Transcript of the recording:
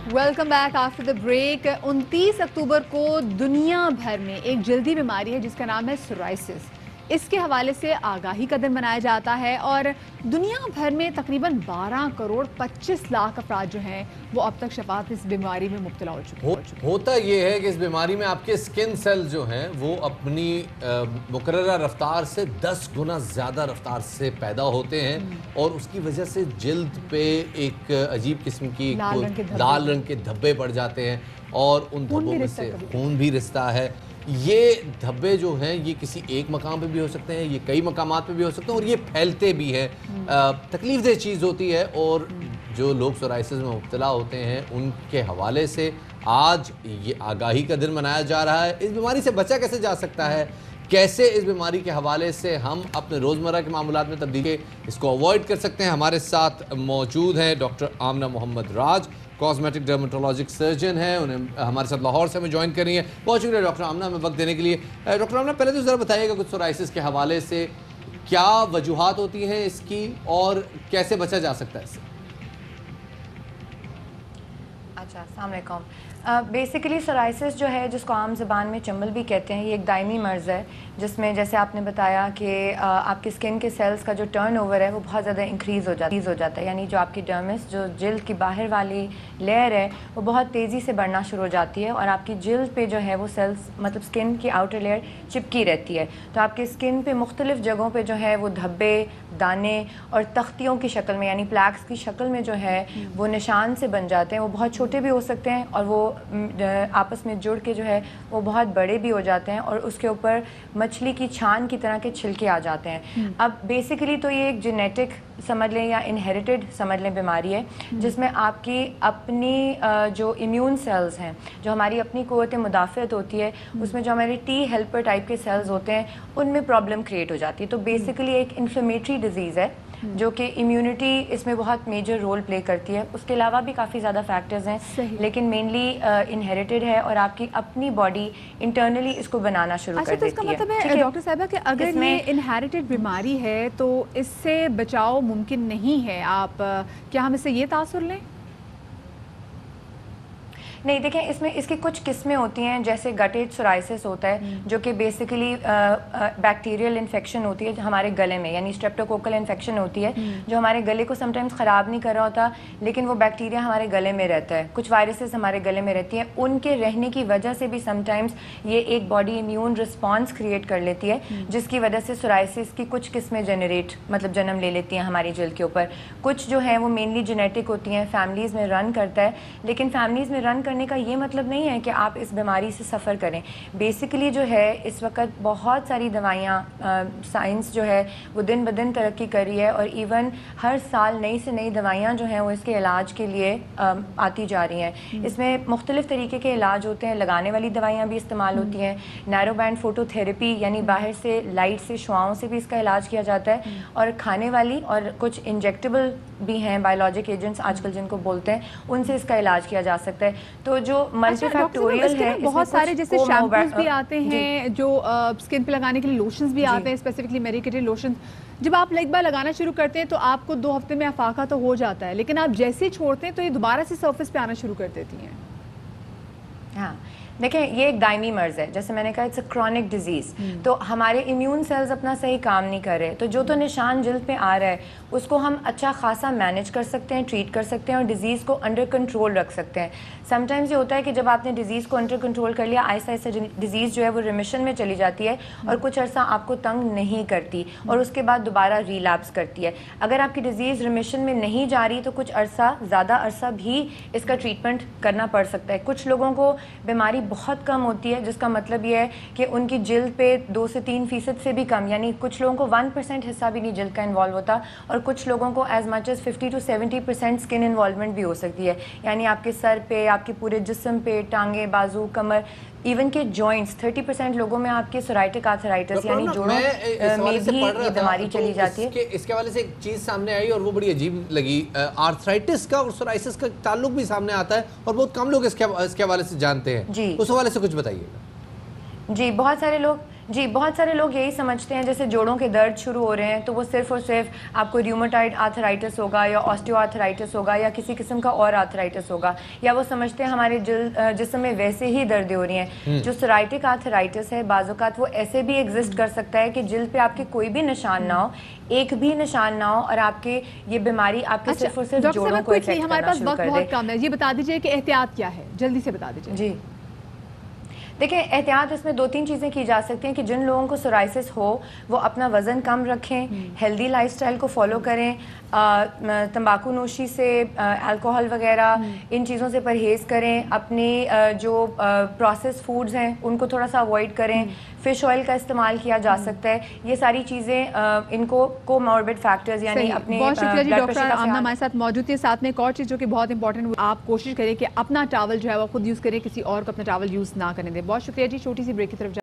Welcome back after the break. 29 अक्टूबर को दुनिया भर में एक जल्दी बीमारी है जिसका नाम है सोराइसिस। इसके हवाले से आगाही का दिन मनाया जाता है और दुनिया भर में तकरीबन 12 करोड़ 25 लाख अफराद जो हैं वो अब तक शफात इस बीमारी में मुब्तला हो चुके हैं। होता ये है कि इस बीमारी में आपके स्किन सेल जो हैं वो अपनी मुकर्ररा रफ्तार से 10 गुना ज़्यादा रफ्तार से पैदा होते हैं और उसकी वजह से जिल्द पे एक अजीब किस्म की लाल रंग के धब्बे पड़ जाते हैं और उन धब्बों में से खून भी रिसता है। ये धब्बे जो हैं ये किसी एक मकाम पे भी हो सकते हैं, ये कई मकामात पे भी हो सकते हैं और ये फैलते भी हैं। तकलीफ दह चीज़ होती है और जो लोग सोराइसिस में मुब्तला होते हैं उनके हवाले से आज ये आगाही का दिन मनाया जा रहा है। इस बीमारी से बचा कैसे जा सकता है, कैसे इस बीमारी के हवाले से हम अपने रोज़मर्रा के मामूलात में तब्दीली इसको अवॉइड कर सकते हैं। हमारे साथ मौजूद हैं डॉक्टर आमना मोहम्मद राज, कॉस्मेटिक डर्मेटोलॉजिक सर्जन है। उन्हें हमारे साथ लाहौर से हमें ज्वाइन कर रही है। बहुत शुक्रिया डॉक्टर आमना हमें वक्त देने के लिए। डॉक्टर आमना, पहले तो ज़रा बताइएगा कुछ सोराइसिस के हवाले से क्या वजूहात होती हैं इसकी और कैसे बचा जा सकता है इससे। अच्छा, अस्सलाम वालेकुम। बेसिकली सोराइसिस जो है जिसको आम ज़बान में चंबल भी कहते हैं, ये एक दायमी मर्ज़ है जिसमें जैसे आपने बताया कि आपकी स्किन के सेल्स का जो टर्नओवर है वो बहुत ज़्यादा इंक्रीज़ हो जाता है, यानी जो आपकी डर्मिस जो जिल्द की बाहर वाली लेयर है वो बहुत तेज़ी से बढ़ना शुरू हो जाती है और आपकी जिल्द पे जो है वो सेल्स मतलब स्किन की आउटर लेयर चिपकी रहती है। तो आपकी स्किन पे मुख्तलिफ़ जगहों पे जो है वो धब्बे, दाने और तख्तियों की शक्ल में यानी प्लैक्स की शक्ल में जो है वो निशान से बन जाते हैं। वो बहुत छोटे भी हो सकते हैं और वो आपस में जुड़ के जो है वो बहुत बड़े भी हो जाते हैं और उसके ऊपर मछली की छान की तरह के छिलके आ जाते हैं। अब बेसिकली तो ये एक जेनेटिक समझ लें या इनहेरिटेड समझ लें बीमारी है जिसमें आपकी अपनी जो इम्यून सेल्स हैं, जो हमारी अपनी क़ुव्वत मुदाफ़अत होती है, उसमें जो हमारे टी हेल्पर टाइप के सेल्स होते हैं उनमें प्रॉब्लम क्रिएट हो जाती है। तो बेसिकली एक इन्फ्लेमेटरी डिजीज़ है जो कि इम्यूनिटी इसमें बहुत मेजर रोल प्ले करती है। उसके अलावा भी काफ़ी ज़्यादा फैक्टर्स हैं लेकिन मेनली इनहेरिटेड है और आपकी अपनी बॉडी इंटरनली इसको बनाना शुरू कर देती है। मतलब है डॉक्टर साहिबा कि अगर ये इनहेरिटेड बीमारी है तो इससे बचाव मुमकिन नहीं है, आप क्या हम इससे ये तासुर लें? नहीं, देखें इसमें इसकी कुछ किस्में होती हैं जैसे गटेड सोराइसिस होता है जो कि बेसिकली बैक्टीरियल इन्फेक्शन होती है हमारे गले में, यानी स्ट्रेप्टोकोकल इन्फेक्शन होती है जो हमारे गले को समटाइम्स ख़राब नहीं कर रहा होता लेकिन वो बैक्टीरिया हमारे गले में रहता है, कुछ वायरसेस हमारे गले में रहती हैं, उनके रहने की वजह से भी समटाइम्स ये एक बॉडी इम्यून रिस्पॉन्स क्रिएट कर लेती है जिसकी वजह से सोराइसिस की कुछ किस्में जन्म ले लेती हैं हमारी जिल्द के ऊपर। कुछ जो है वो मेनली जेनेटिक होती हैं, फैमिलीज़ में रन करता है, लेकिन फैमिलीज़ में रन करने का ये मतलब नहीं है कि आप इस बीमारी से सफ़र करें। बेसिकली जो है इस वक्त बहुत सारी दवाइयाँ, साइंस जो है वो दिन ब दिन तरक्की कर रही है और इवन हर साल नई से नई दवाइयाँ जो हैं वो इसके इलाज के लिए आती जा रही हैं। इसमें मुख्तलिफ़ तरीके के इलाज होते हैं, लगाने वाली दवाइयाँ भी इस्तेमाल होती हैं, नैरो बैंड फोटोथेरेपी यानी बाहर से लाइट से शुआओं से भी इसका इलाज किया जाता है और खाने वाली और कुछ इंजेक्टेबल भी हैं बायोलॉजिक एजेंट्स आजकल जिनको बोलते हैं, उनसे इसका इलाज किया जा सकता है। तो जो मल्टीफैक्टोरियल है, बहुत सारे जैसे शैम्पूज भी आते हैं जो स्किन पे लगाने के लिए, लोशंस भी आते हैं, स्पेसिफिकली मेडिकेटेड लोशंस। जब आप एक बार लगाना शुरू करते हैं तो आपको 2 हफ्ते में अफाका तो हो जाता है, लेकिन आप जैसे ही छोड़ते हैं तो ये दोबारा से सर्फेस पे आना शुरू कर देती हैं। हाँ, देखें ये एक दायमी मर्ज़ है, जैसे मैंने कहा इट्स अ क्रॉनिक डिजीज़। तो हमारे इम्यून सेल्स अपना सही काम नहीं कर रहे, तो जो तो निशान जिल्द पे आ रहा है उसको हम अच्छा खासा मैनेज कर सकते हैं, ट्रीट कर सकते हैं और डिज़ीज़ को अंडर कंट्रोल रख सकते हैं। समटाइम्स ये होता है कि जब आपने डिज़ीज़ को अंडर कंट्रोल कर लिया, आहिस्ता आहिस्ता डिज़ीज़ जो है वो रिमिशन में चली जाती है और कुछ अर्सा आपको तंग नहीं करती और उसके बाद दोबारा रिलैप्स करती है। अगर आपकी डिज़ीज़ रिमिशन में नहीं जा रही तो कुछ अर्सा, ज़्यादा अर्सा भी इसका ट्रीटमेंट करना पड़ सकता है। कुछ लोगों को बीमारी बहुत कम होती है जिसका मतलब ये है कि उनकी जिल्द पे 2 से 3% से भी कम, यानी कुछ लोगों को 1% हिस्सा भी नहीं जिल्द का इन्वॉल्व होता और कुछ लोगों को as much as 50 to 70% skin involvement भी हो सकती है, यानी आपके सर पे, आपके पूरे जिस्म पे, टांगे, बाजू, कमर, इवन के जॉइंट्स 30% लोगों में आपके सोराइटिक आर्थराइटिस यानी जोड़ों में भी ये बीमारी चली जाती है। इसके हवाले से एक चीज़ सामने आई और वो बड़ी अजीब लगी। आर्थराइटिस का और सोराइसिस का ताल्लुक भी सामने आता है और बहुत कम लोग इसके हवाले से जानते हैं। जी, उस हवाले से कुछ बताइएगा। जी, बहुत सारे लोग جی بہت سارے لوگ یہی سمجھتے ہیں جیسے جوڑوں کے درد شروع ہو رہے ہیں تو وہ صرف اور صرف آپ کو ریومیٹائڈ آرتھرائٹس ہوگا یا آسٹیو آرتھرائٹس ہوگا یا کسی قسم کا اور آرتھرائٹس ہوگا، یا وہ سمجھتے ہیں ہمارے جسم میں ویسے ہی دردیں ہو رہی ہیں. جو سورائٹک آرتھرائٹس ہے بعض اوقات وہ ایسے بھی ایگزسٹ کر سکتا ہے کہ جلد پہ آپ کے کوئی بھی نشان نہ ہو، ایک بھی نشان نہ ہو، اور آپ کے یہ بیماری آپ کے صرف اور صرف جوڑوں کو افیکٹ ہمارے کرنا پاس شروع وقت کر دے. بہت کم ہے، یہ بتا دیجئے کہ احتیاط کیا ہے، جلدی سے بتا دیجئے. جی دیکھیں احتیاط اس میں 2-3 چیزیں کی جا سکتی ہیں کہ جن لوگوں کو سورائسس ہو وہ اپنا وزن کم رکھیں، ہیلدی لائف سٹائل کو فالو کریں، تمباکو نوشی سے، الکوہل وغیرہ ان چیزوں سے پرہیز کریں، اپنی جو پروسیس فوڈز ہیں ان کو تھوڑا سا اوائڈ کریں، فش آئل کا استعمال کیا جا سکتا ہے. یہ ساری چیزیں ان کو کوموربڈ فیکٹرز یعنی اپنے بہت شکریہ جی بلڈ ڈاکٹر پریشر کا آمنہ ہمارے ساتھ موجود تھی. ساتھ میں ایک اور چیز جو کہ بہت امپورٹنٹ، آپ کوشش کریں کہ اپنا ٹاول جو ہے وہ خود یوز کریں، کسی اور کو اپنا ٹاول یوز نہ کرنے دیں. بہت شکریہ جی. چھوٹی سی بریک کی طرف